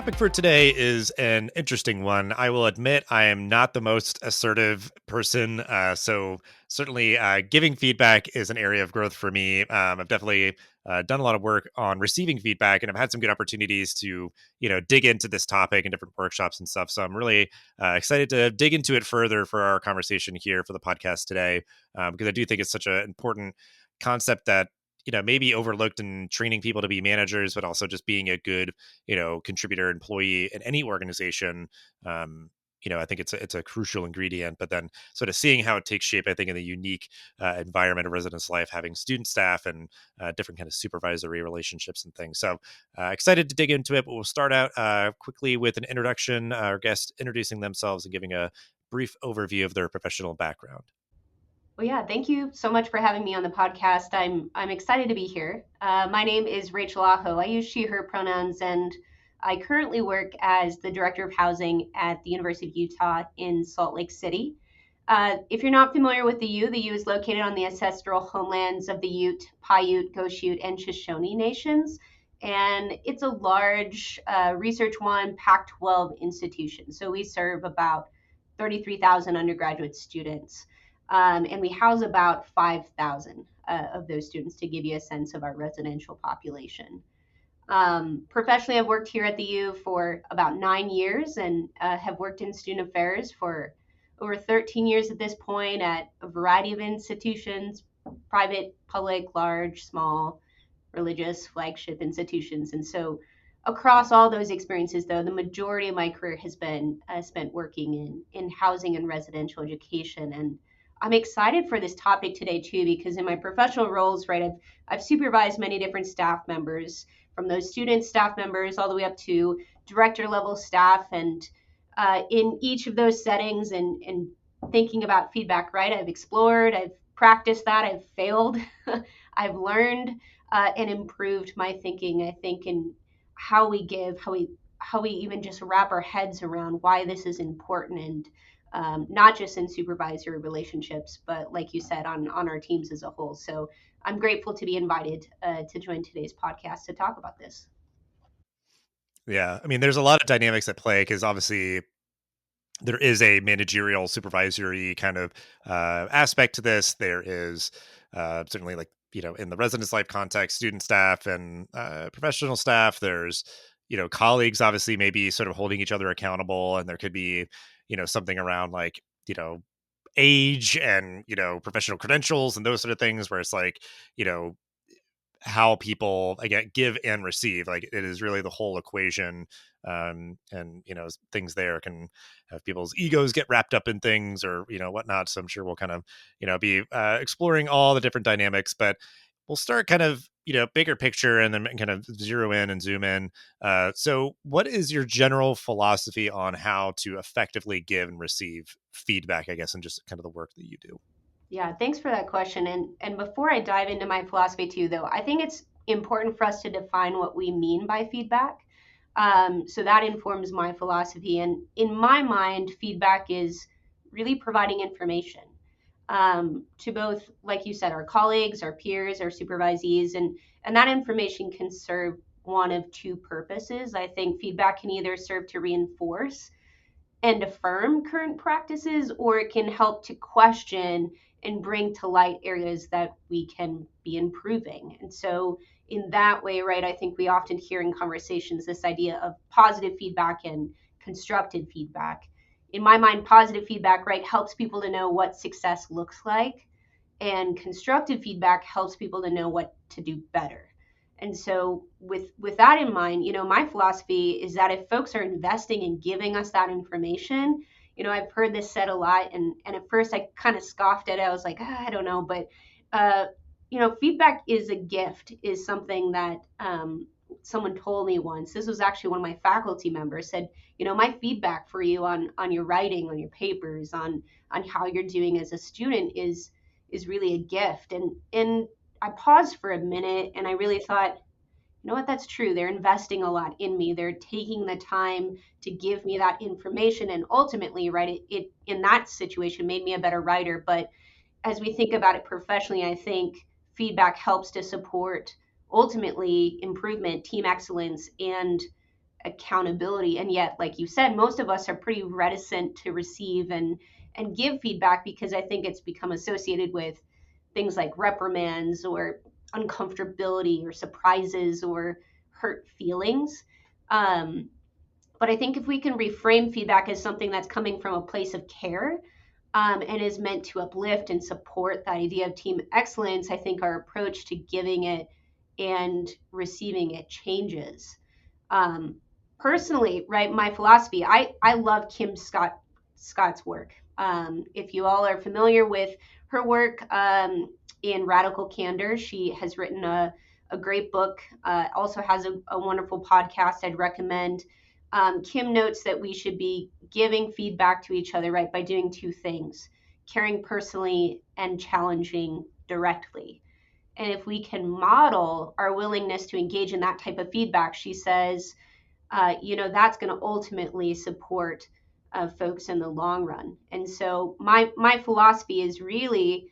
Topic for today is an interesting one. I will admit I am not the most assertive person. So certainly giving feedback is an area of growth for me. I've definitely done a lot of work on receiving feedback, and I've had some good opportunities to, dig into this topic in different workshops and stuff. So I'm really excited to dig into it further for our conversation here for the podcast today, because I do think it's such an important concept that maybe overlooked in training people to be managers, but also just being a good, contributor, employee in any organization. I think it's a crucial ingredient. But then sort of seeing how it takes shape, I think, in the unique environment of residence life, having student staff and different kind of supervisory relationships and things. So excited to dig into it. But we'll start out quickly with an introduction. Our guest introducing themselves and giving a brief overview of their professional background. Well, yeah, thank you so much for having me on the podcast. I'm excited to be here. My name is Rachel Aho. I use she, her pronouns, and I currently work as the Director of Housing at the University of Utah in Salt Lake City. If you're not familiar with the U is located on the ancestral homelands of the Ute, Paiute, Goshute, and Shoshone nations. And it's a large Research One Pac-12 institution. So we serve about 33,000 undergraduate students. And we house about 5,000 of those students to give you a sense of our residential population. Professionally, I've worked here at the U for about 9 years and have worked in student affairs for over 13 years at this point at a variety of institutions, private, public, large, small, religious, flagship institutions. And so across all those experiences, though, the majority of my career has been spent working in housing and residential education. And I'm excited for this topic today too, because in my professional roles, right, I've supervised many different staff members, from those student staff members all the way up to director level staff, and in each of those settings and thinking about feedback, right, I've explored, I've practiced that, I've failed, I've learned and improved my thinking, I think, in how we give, how we even just wrap our heads around why this is important, and not just in supervisory relationships, but like you said, on our teams as a whole. So I'm grateful to be invited to join today's podcast to talk about this. Yeah. I mean, there's a lot of dynamics at play because obviously there is a managerial supervisory kind of aspect to this. There is certainly, like, in the residence life context, student staff and professional staff. There's, colleagues obviously maybe sort of holding each other accountable. And there could be, something around like, age and, professional credentials and those sort of things where it's like, how people again give and receive, like it is really the whole equation. And things there can have people's egos get wrapped up in things or whatnot. So I'm sure we'll kind of be exploring all the different dynamics, but we'll start kind of bigger picture and then kind of zero in and zoom in. So what is your general philosophy on how to effectively give and receive feedback, I guess, and just kind of the work that you do? Yeah, thanks for that question. And before I dive into my philosophy too, though, I think it's important for us to define what we mean by feedback. So that informs my philosophy. And in my mind, feedback is really providing information to both, like you said, our colleagues, our peers, our supervisees, and that information can serve one of two purposes. I think feedback can either serve to reinforce and affirm current practices, or it can help to question and bring to light areas that we can be improving. And so, in that way, right, I think we often hear in conversations this idea of positive feedback and constructive feedback. In my mind, positive feedback, right, helps people to know what success looks like, and constructive feedback helps people to know what to do better. And so with that in mind, my philosophy is that if folks are investing in giving us that information, I've heard this said a lot, and at first I kind of scoffed at it. I was like, I don't know, but uh, feedback is a gift, is something that someone told me once. This was actually one of my faculty members said, my feedback for you on your writing, on your papers, on how you're doing as a student is really a gift. And I paused for a minute and I really thought, you know what, that's true. They're investing a lot in me. They're taking the time to give me that information. And ultimately, right, it in that situation made me a better writer. But as we think about it professionally, I think feedback helps to support ultimately improvement, team excellence, and accountability. And yet, like you said, most of us are pretty reticent to receive and give feedback because I think it's become associated with things like reprimands or uncomfortability or surprises or hurt feelings. Um, but I think if we can reframe feedback as something that's coming from a place of care, and is meant to uplift and support the idea of team excellence, I think our approach to giving it and receiving it changes. Um, Personally, right, my philosophy, I love Scott's work. If you all are familiar with her work in Radical Candor, she has written a great book, also has a wonderful podcast I'd recommend. Kim notes that we should be giving feedback to each other, right, by doing two things: caring personally and challenging directly. And if we can model our willingness to engage in that type of feedback, she says, that's going to ultimately support folks in the long run. And so my philosophy is really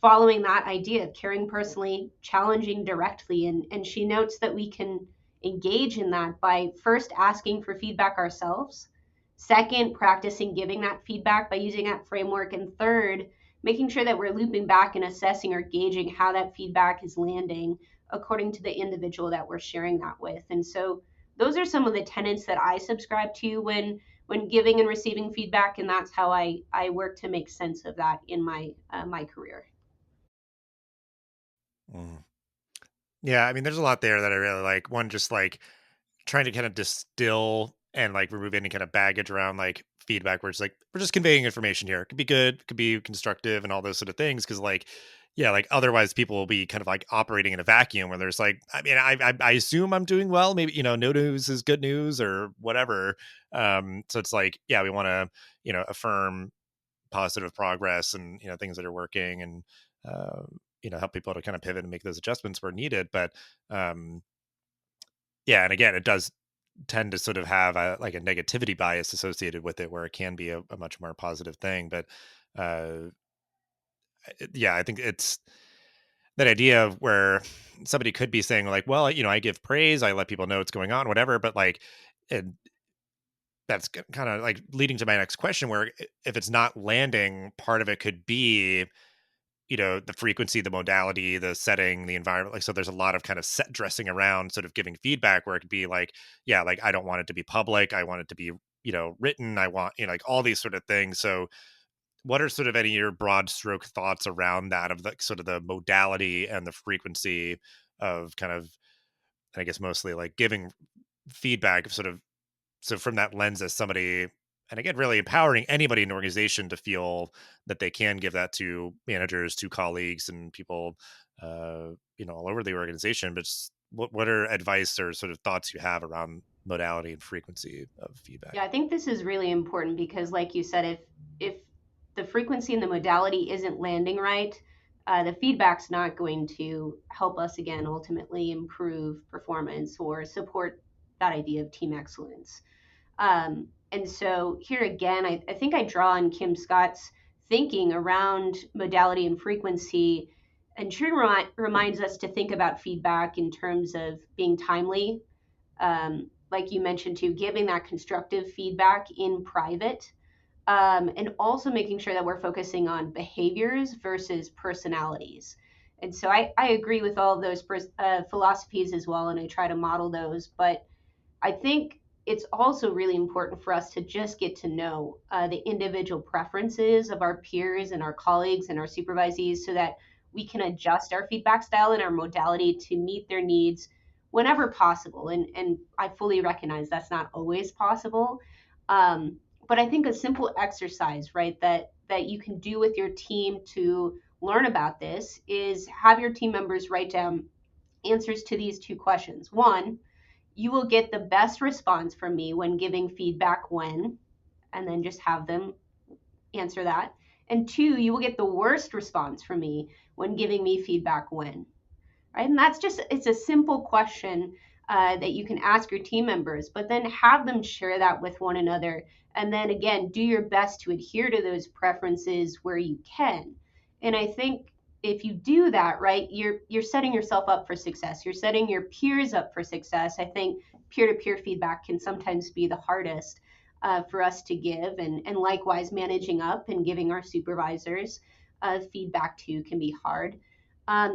following that idea of caring personally, challenging directly. And she notes that we can engage in that by first asking for feedback ourselves, second, practicing giving that feedback by using that framework, and third, making sure that we're looping back and assessing or gauging how that feedback is landing according to the individual that we're sharing that with. And so those are some of the tenets that I subscribe to when giving and receiving feedback, and that's how I work to make sense of that in my career. Mm. Yeah, I mean, there's a lot there that I really like. One, just like trying to kind of distill and like remove any kind of baggage around like feedback where it's like we're just conveying information here. It could be good, could be constructive and all those sort of things. Cause like, yeah, like otherwise people will be kind of like operating in a vacuum where there's like, I mean, I assume I'm doing well. Maybe, no news is good news or whatever. So it's like, yeah, we want to, affirm positive progress and, things that are working and, help people to kind of pivot and make those adjustments where needed. But, um, yeah, and again, it does tend to sort of have a like a negativity bias associated with it where it can be a much more positive thing. But uh yeah, I think it's that idea of where somebody could be saying like, well, I give praise, I let people know what's going on, whatever, but like, and that's kind of like leading to my next question where if it's not landing, part of it could be the frequency, the modality, the setting, the environment. Like, so there's a lot of kind of set dressing around sort of giving feedback where it could be like, yeah, like I don't want it to be public. I want it to be, written. I want, like all these sort of things. So what are sort of any of your broad stroke thoughts around that of the sort of the modality and the frequency of kind of, I guess mostly like giving feedback sort of so from that lens as somebody and again really empowering anybody in an organization to feel that they can give that to managers to colleagues and people all over the organization but just what are advice or sort of thoughts you have around modality and frequency of Yeah, feedback. I think this is really important because, like you said, if the frequency and the modality isn't landing right, the feedback's not going to help us again ultimately improve performance or support that idea of team excellence. And so here again, I think I draw on Kim Scott's thinking around modality and frequency, and she reminds us to think about feedback in terms of being timely, like you mentioned too, giving that constructive feedback in private, and also making sure that we're focusing on behaviors versus personalities. And so I agree with all of those philosophies as well, and I try to model those. But I think it's also really important for us to just get to know the individual preferences of our peers and our colleagues and our supervisees so that we can adjust our feedback style and our modality to meet their needs whenever possible. And I fully recognize that's not always possible. Um, but I think a simple exercise, right, that you can do with your team to learn about this is have your team members write down answers to these two questions. One, you will get the best response from me when giving feedback when, and then just have them answer that. And two, you will get the worst response from me when giving me feedback when, right? And that's just, it's a simple question that you can ask your team members, but then have them share that with one another. And then again, do your best to adhere to those preferences where you can. And I think if you do that right, you're setting yourself up for success. You're setting your peers up for success. I think peer-to-peer feedback can sometimes be the hardest for us to give, and likewise managing up and giving our supervisors feedback too can be hard.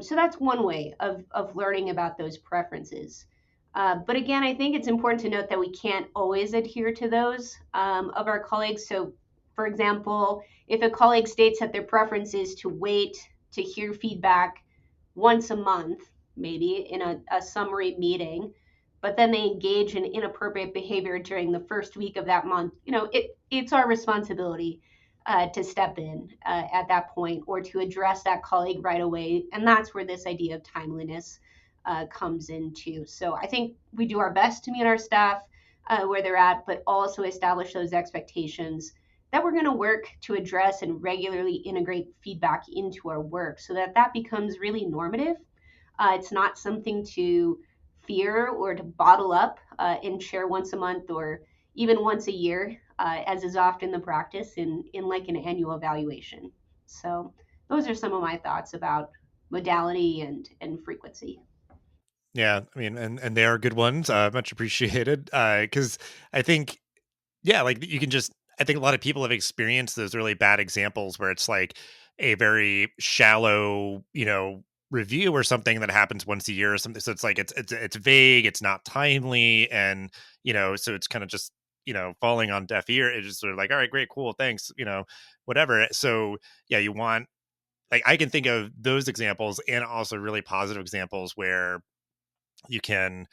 So that's one way of learning about those preferences. But again, I think it's important to note that we can't always adhere to those of our colleagues. So, for example, if a colleague states that their preference is to wait to hear feedback once a month, maybe in a summary meeting, but then they engage in inappropriate behavior during the first week of that month, it's our responsibility to step in at that point or to address that colleague right away. And that's where this idea of timeliness comes into. So I think we do our best to meet our staff where they're at, but also establish those expectations that we're going to work to address and regularly integrate feedback into our work so that that becomes really normative. It's not something to fear or to bottle up and share once a month or even once a year, as is often the practice in like an annual evaluation. So those are some of my thoughts about modality and frequency. Yeah, I mean, and they are good ones. Much appreciated. Because I think, yeah, like you can just. I think a lot of people have experienced those really bad examples where it's like a very shallow, review or something that happens once a year or something. So it's like it's vague, it's not timely, and so it's kind of just falling on deaf ear. It's just sort of like, all right, great, cool, thanks, whatever. So yeah, you want like I can think of those examples and also really positive examples where you can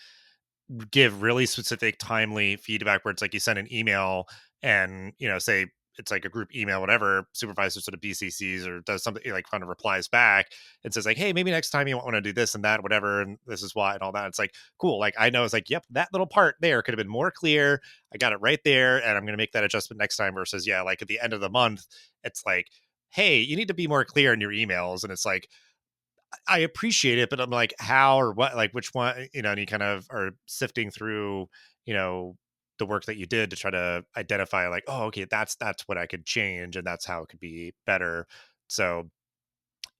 give really specific timely feedback where it's like you send an email and say it's like a group email, whatever, supervisor sort of bccs or does something like kind of replies back and says like, hey, maybe next time you want to do this and that, whatever, and this is why and all that. It's like cool, like I know it's like, yep, that little part there could have been more clear. I got it right there and I'm going to make that adjustment next time. Versus yeah, like at the end of the month it's like, hey, you need to be more clear in your emails. And it's like, I appreciate it, but I'm like, how or what, like which one, and you kind of are sifting through, you know, the work that you did to try to identify like, oh, okay, that's what I could change and that's how it could be better. So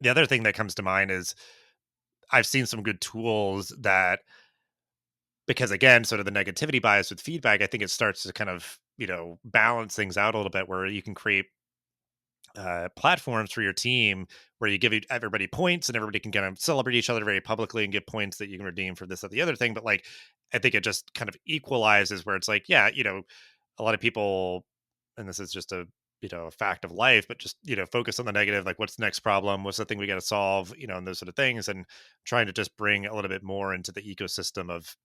the other thing that comes to mind is I've seen some good tools that because again, sort of the negativity bias with feedback, I think it starts to kind of, balance things out a little bit where you can create platforms for your team where you give everybody points and everybody can kind of celebrate each other very publicly and get points that you can redeem for this or the other thing. But like, I think it just kind of equalizes where it's like, yeah, a lot of people, and this is just a fact of life, but just, focus on the negative, like what's the next problem? What's the thing we got to solve, and those sort of things. And trying to just bring a little bit more into the ecosystem of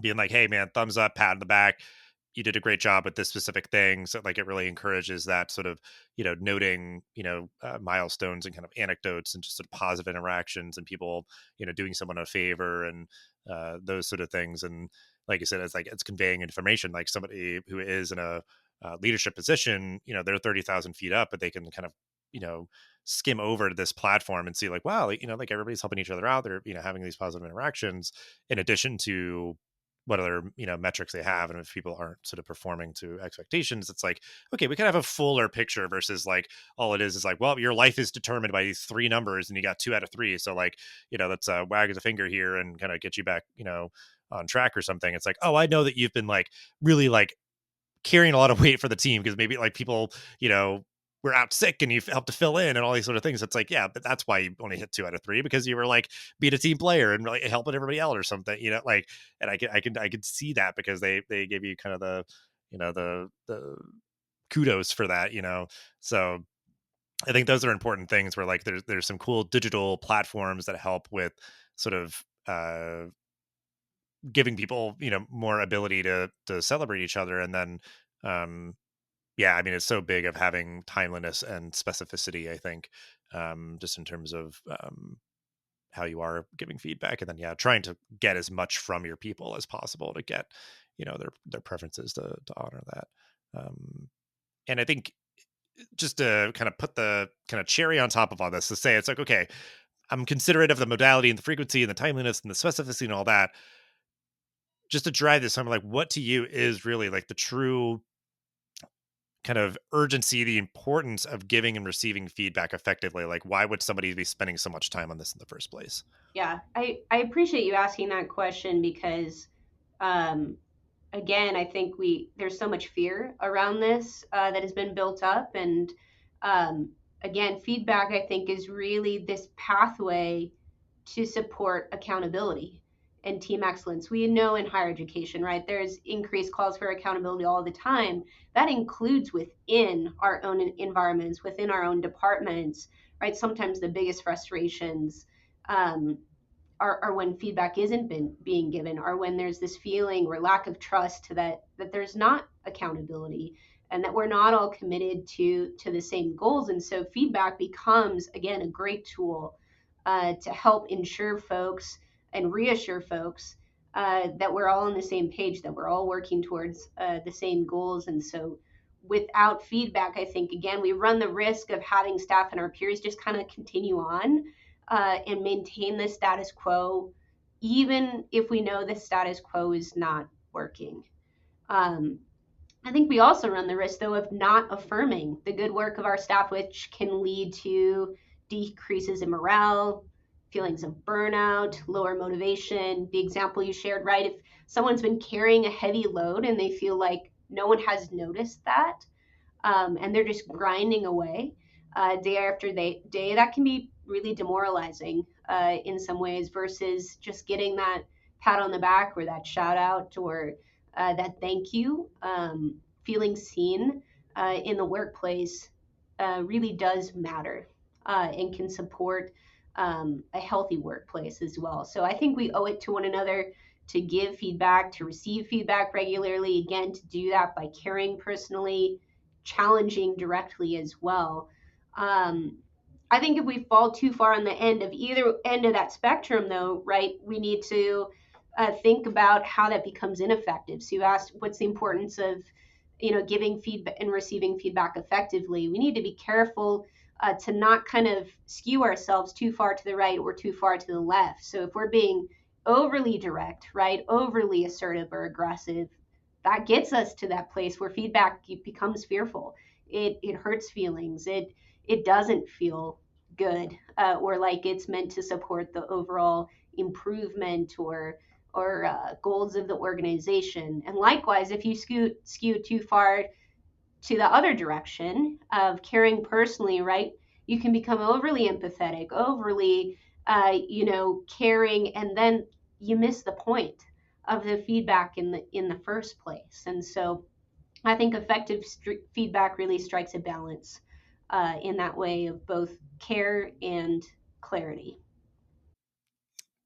being like, hey man, thumbs up, pat on the back, you did a great job with this specific thing. So like it really encourages that sort of, noting, milestones and kind of anecdotes and just sort of positive interactions and people, doing someone a favor and those sort of things. And like I said, it's like it's conveying information, like somebody who is in a leadership position, they're 30,000 feet up, but they can kind of, you know, skim over to this platform and see like, wow, like, like everybody's helping each other out. They're, having these positive interactions in addition to what other metrics they have. And if people aren't sort of performing to expectations, it's like, okay, we can have a fuller picture versus like all it is like, well, your life is determined by these three numbers and you got 2 out of 3, so like, let's wag the finger here and kind of get you back, on track or something. It's like, oh, I know that you've been like really like carrying a lot of weight for the team because maybe like people, were out sick and you helped to fill in and all these sort of things. It's like, yeah, but that's why you only hit 2 out of 3 because you were like being a team player and really helping everybody out or something, like, and I could see that because they gave you kind of the, the kudos for that, So I think those are important things where like there's some cool digital platforms that help with sort of giving people, more ability to celebrate each other. And then um yeah, I mean, it's so big of having timeliness and specificity, I think, just in terms of how you are giving feedback. And then, yeah, trying to get as much from your people as possible to get, their preferences to honor that. And I think just to kind of put the kind of cherry on top of all this to say, it's like, okay, I'm considerate of the modality and the frequency and the timeliness and the specificity and all that. Just to drive this home, like, what to you is really like the true kind of urgency, the importance of giving and receiving feedback effectively? Like, why would somebody be spending so much time on this in the first place? Yeah, I appreciate you asking that question because um, again, I think we there's so much fear around this that has been built up, and um, again, feedback I think is really this pathway to support accountability and team excellence. We know in higher education, right? There's increased calls for accountability all the time. That includes within our own environments, within our own departments, right? Sometimes the biggest frustrations um, are when feedback isn't being given, or when there's this feeling or lack of trust that there's not accountability, and that we're not all committed to the same goals. And so feedback becomes again a great tool to help ensure folks and reassure folks that we're all on the same page, that we're all working towards the same goals. And so without feedback, I think again we run the risk of having staff and our peers just kind of continue on and maintain the status quo, even if we know the status quo is not working. Um, I think we also run the risk, though, of not affirming the good work of our staff, which can lead to decreases in morale, feelings of burnout, lower motivation. The example you shared, right? If someone's been carrying a heavy load and they feel like no one has noticed that, and they're just grinding away day after day, that can be really demoralizing in some ways versus just getting that pat on the back or that shout out or that thank you. Feeling seen in the workplace really does matter and can support a healthy workplace as well. So I think we owe it to one another to give feedback, to receive feedback regularly. Again, to do that by caring personally, challenging directly as well. Um, I think if we fall too far on the end of either end of that spectrum, though, right, we need to think about how that becomes ineffective. So you asked, what's the importance of, giving feedback and receiving feedback effectively? We need to be careful to not kind of skew ourselves too far to the right or too far to the left. So if we're being overly direct, right, overly assertive or aggressive, that gets us to that place where feedback becomes fearful. It hurts feelings. It doesn't feel good or like it's meant to support the overall improvement or goals of the organization. And likewise, if you skew too far to the other direction of caring personally, right, you can become overly empathetic, overly, caring, and then you miss the point of the feedback in the first place. And so, I think effective feedback really strikes a balance in that way of both care and clarity.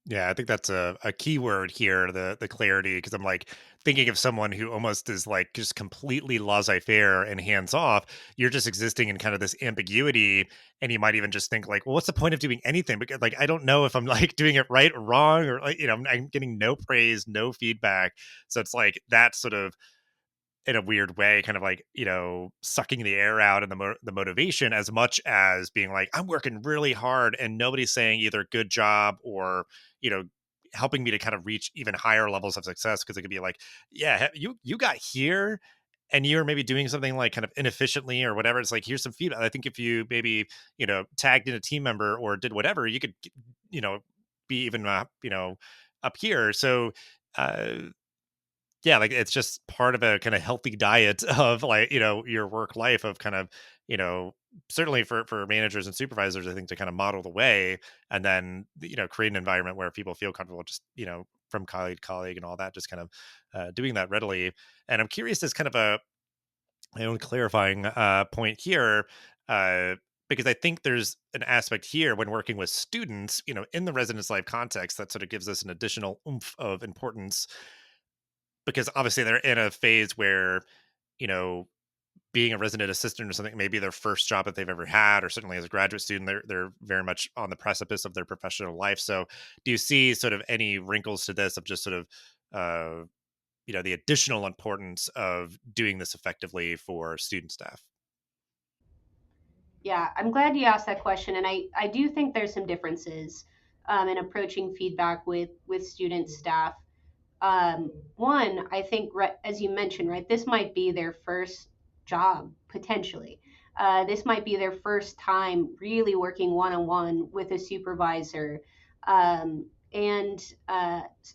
Yeah, I think that's a key word here, the clarity, because I'm like thinking of someone who almost is like just completely laissez-faire and hands off. You're just existing in kind of this ambiguity, and you might even just think like, well, what's the point of doing anything? Because like I don't know if I'm like doing it right or wrong, or like I'm getting no praise, no feedback. So it's like that sort of in a weird way, kind of like, sucking the air out and the motivation as much as being like, I'm working really hard and nobody's saying either good job or, you know, helping me to kind of reach even higher levels of success. Cause it could be like, yeah, you got here and you're maybe doing something like kind of inefficiently or whatever. It's like, here's some feedback. I think if you maybe, tagged in a team member or did whatever, you could, you know, be even, up here. So, uh, yeah, like, it's just part of a kinda healthy diet of, like, your work life of kind of, you know, certainly for managers and supervisors, I think to kind of model the way and then, create an environment where people feel comfortable just, from colleague to colleague and all that, just kind of, doing that readily. And I'm curious as kind of my own clarifying, point here, because I think there's an aspect here when working with students, in the residence life context that sort of gives us an additional oomph of importance because obviously they're in a phase where, you know, being a resident assistant or something, maybe their first job that they've ever had, or certainly as a graduate student, they're very much on the precipice of their professional life. So, do you see sort of any wrinkles to this of just sort of, uh, the additional importance of doing this effectively for student staff? Yeah, I'm glad you asked that question, and I do think there's some differences in approaching feedback with student staff. One, I think, as you mentioned, right, this might be their first. job potentially. This might be their first time really working one on one with a supervisor. And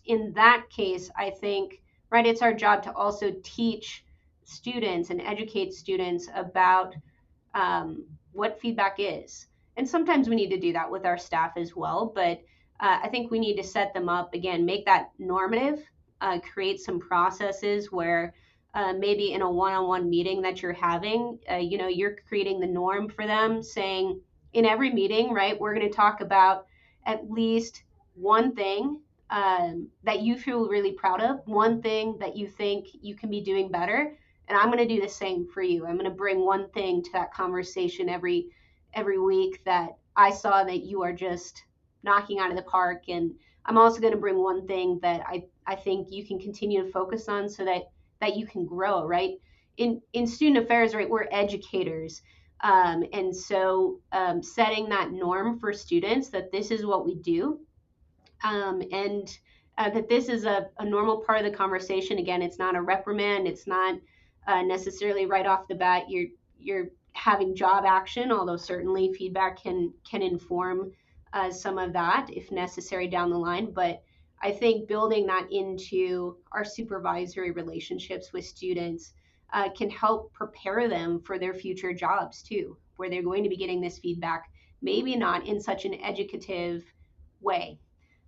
in that case, I think, right, it's our job to also teach students and educate students about what feedback is. And sometimes we need to do that with our staff as well. But I think we need to set them up again, make that normative, create some processes where maybe in a one-on-one meeting that you're having, you're creating the norm for them, saying in every meeting, right, we're going to talk about at least one thing that you feel really proud of, one thing that you think you can be doing better, and I'm going to do the same for you. I'm going to bring one thing to that conversation every week that I saw that you are just knocking out of the park, and I'm also going to bring one thing that I think you can continue to focus on so that you can grow, right? In student affairs, right, we're educators. And so setting that norm for students that this is what we do, and that this is a normal part of the conversation. Again, it's not a reprimand. It's not necessarily right off the bat you're having job action, although certainly feedback can inform some of that if necessary down the line. But I think building that into our supervisory relationships with students can help prepare them for their future jobs too, where they're going to be getting this feedback, maybe not in such an educative way,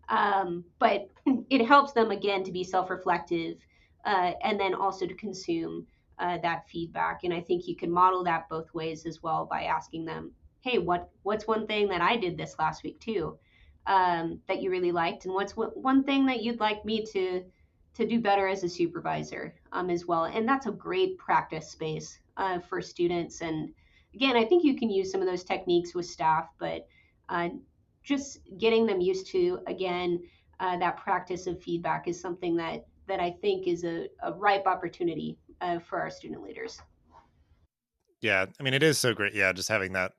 but it helps them again to be self-reflective, and then also to consume that feedback. And I think you can model that both ways as well by asking them, "Hey, what's one thing that I did this last week too, that you really liked, and what's one thing that you'd like me to do better as a supervisor as well?" And that's a great practice space for students. And again, I think you can use some of those techniques with staff, but uh, just getting them used to again that practice of feedback is something that I think is a ripe opportunity for our student leaders. Yeah, I mean, it is so great. Yeah, just having that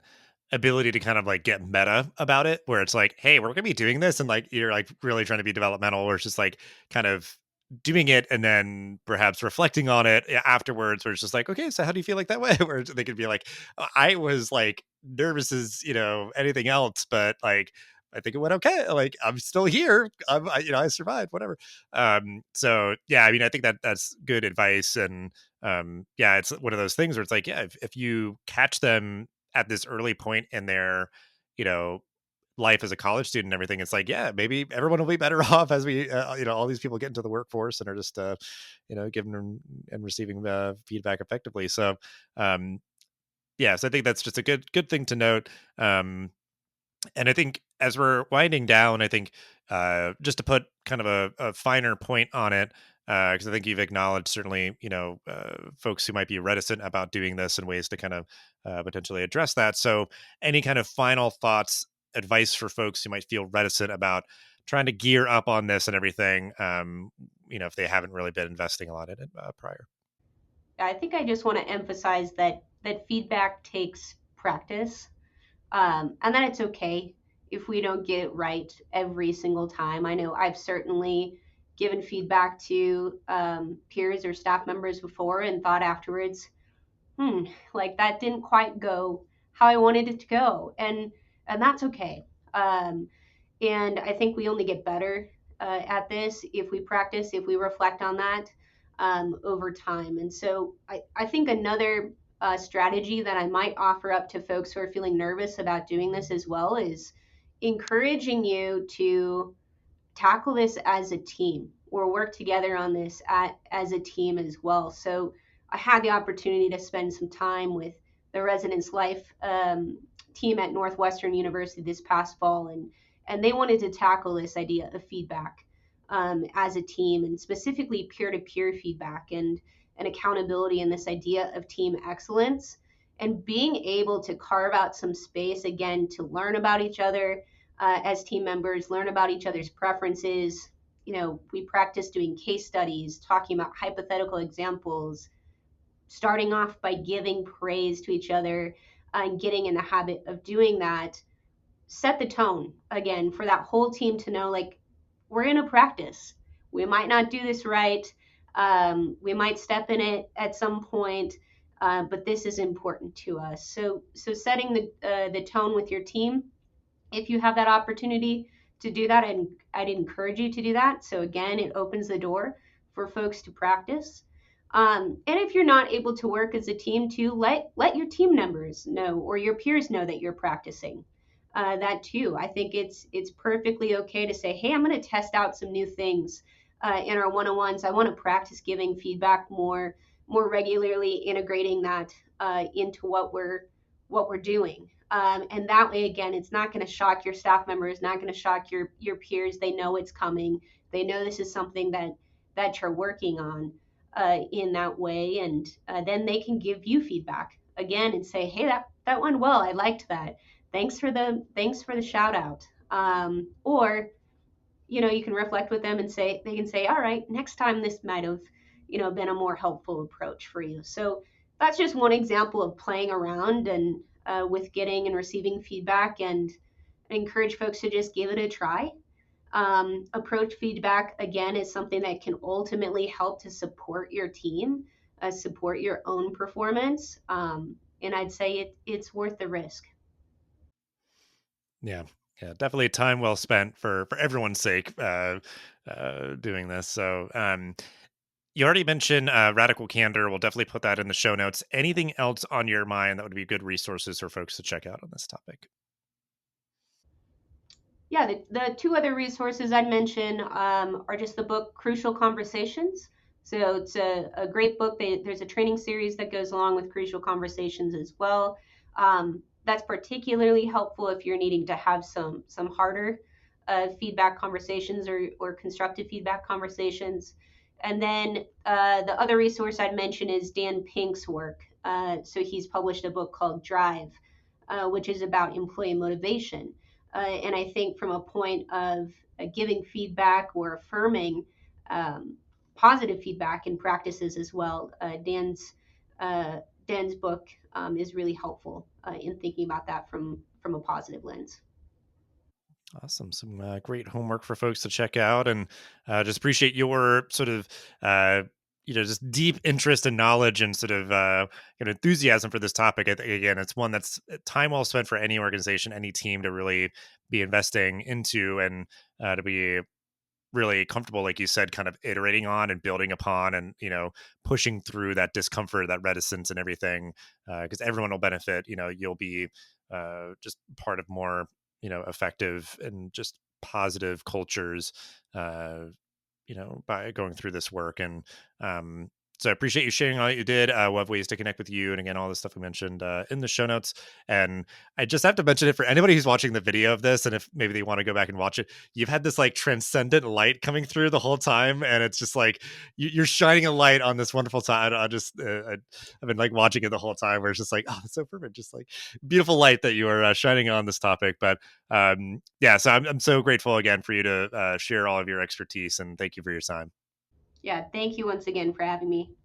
ability to kind of like get meta about it, where it's like, hey, we're gonna be doing this, and like you're like really trying to be developmental, or it's just like kind of doing it and then perhaps reflecting on it afterwards, where it's just like, okay, so how do you feel like that way? Where they could be like, I was like nervous as anything else, but like I think it went okay. Like I'm still here. I survived. Whatever. So yeah, I mean, I think that that's good advice, and yeah, it's one of those things where it's like, yeah, if you catch them at this early point in their, you know, life as a college student and everything, it's like, yeah, maybe everyone will be better off as we, all these people get into the workforce and are just, giving and receiving feedback effectively. So, um, yeah, so I think that's just a good thing to note. And I think as we're winding down, I think just to put kind of a finer point on it, because I think you've acknowledged certainly, folks who might be reticent about doing this and ways to kind of potentially address that. So, any kind of final thoughts, advice for folks who might feel reticent about trying to gear up on this and everything, if they haven't really been investing a lot in it prior. I think I just want to emphasize that feedback takes practice, and that it's okay if we don't get it right every single time. I know I've certainly given feedback to peers or staff members before and thought afterwards, hmm, like that didn't quite go how I wanted it to go, and that's okay. Um, and I think we only get better at this if we practice, if we reflect on that over time. And so I think another strategy that I might offer up to folks who are feeling nervous about doing this as well is encouraging you to tackle this as a team or work together on this as a team as well. So I had the opportunity to spend some time with the Residence Life team at Northwestern University this past fall, and they wanted to tackle this idea of feedback as a team, and specifically peer-to-peer feedback and accountability, and this idea of team excellence, and being able to carve out some space again to learn about each other as team members, learn about each other's preferences. We practice doing case studies, talking about hypothetical examples, starting off by giving praise to each other, and getting in the habit of doing that. Set the tone again for that whole team to know, like, we're in a practice. We might not do this right. We might step in it at some point. but this is important to us. So setting the tone with your team, if you have that opportunity to do that, and I'd encourage you to do that. So again, it opens the door for folks to practice. And if you're not able to work as a team, too, let your team members know or your peers know that you're practicing. That too, I think it's perfectly okay to say, hey, I'm going to test out some new things in our one-on-ones. I want to practice giving feedback more regularly, integrating that into what we're doing. And that way, again, it's not going to shock your staff members, not going to shock your peers. They know it's coming. They know this is something that you're working on in that way, and then they can give you feedback again and say, hey, that went well. I liked that. Thanks for the shout out. Or you can reflect with them and say they can say, all right, next time this might have been a more helpful approach for you. So that's just one example of playing around and with getting and receiving feedback, and I encourage folks to just give it a try. Approach feedback again is something that can ultimately help to support your team, support your own performance, and I'd say it's worth the risk. Yeah. Yeah, definitely time well spent for everyone's sake, doing this. So, you already mentioned radical candor. We'll definitely put that in the show notes. Anything else on your mind that would be good resources for folks to check out on this topic? Yeah, the two other resources I'd mention are just the book Crucial Conversations. So it's a great book. There's a training series that goes along with Crucial Conversations as well. That's particularly helpful if you're needing to have some harder feedback conversations or constructive feedback conversations. And then the other resource I'd mention is Dan Pink's work. So he's published a book called Drive, which is about employee motivation. And I think from a point of giving feedback or affirming um, positive feedback in practices as well, uh, Dan's book is really helpful in thinking about that from a positive lens. Awesome. Some great homework for folks to check out. And just appreciate your sort of, uh, just deep interest and knowledge and sort of enthusiasm for this topic. I think, again, it's one that's time well spent for any organization, any team to really be investing into and to be really comfortable, like you said, kind of iterating on and building upon and, pushing through that discomfort, that reticence and everything, because everyone will benefit. You'll be just part of more, effective and just positive cultures, uh, by going through this work. And so I appreciate you sharing all that you did. We'll have ways to connect with you. And again, all the stuff we mentioned in the show notes. And I just have to mention it for anybody who's watching the video of this. And if maybe they want to go back and watch it, you've had this like transcendent light coming through the whole time. And it's just like you're shining a light on this wonderful time. I've been like watching it the whole time where it's just like, oh, it's so perfect. Just like beautiful light that you are shining on this topic. But yeah, so I'm so grateful again for you to share all of your expertise, and thank you for your time. Yeah, thank you once again for having me.